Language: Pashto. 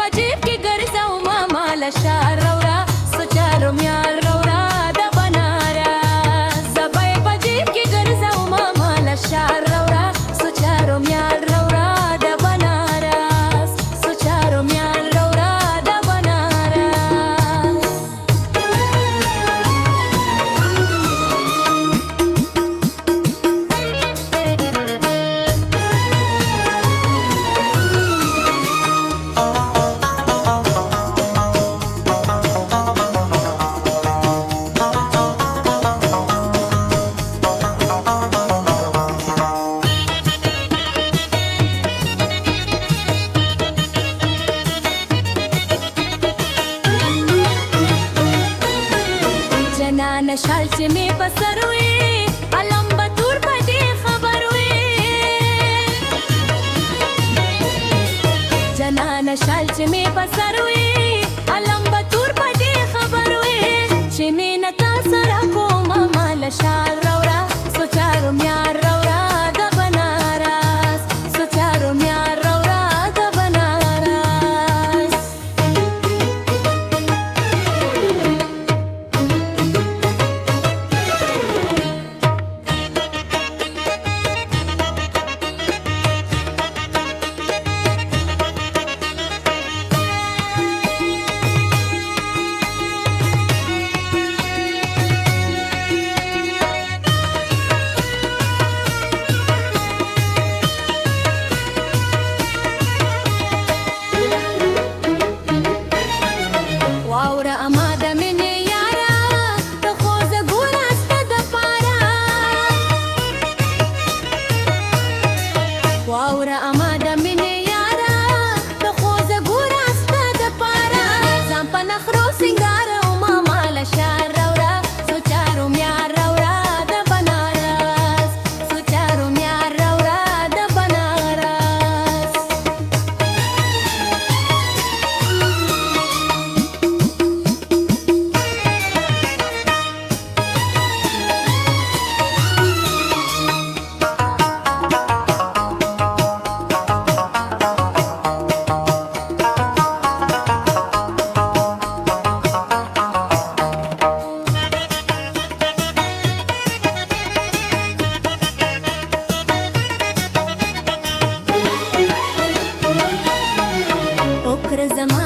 په جیب کې ګرځومه ماله شار راوړه څو چارو میال راوړه د بنارس زه به یې په جیب کې ګرځومه ماله شار راوړه څو چارو میال راوړه د بنارس څو چارو میال راوړه د بنارس جنانه شال چې مې په سر وې علم به تور په دې خبر وې جنانه شال چې مې په سر وې علم به تور په دې خبر وې چې مې نه تا سره کومه ماله شال راوړه څو چارو میار راوړه د بنارس څو چارو میار راوړه د بنارس واوره اما د مینې یاره ته خو زه ګوره ستا دپاره واوره اما د مینې یاره ته خو زه ګوره ستا دپاره ځان په نخرو سینګارومه ماله شال راوړه څو چارو میار راوړه د بنارس څو چارو میار راوړه د بنارس اوکره زما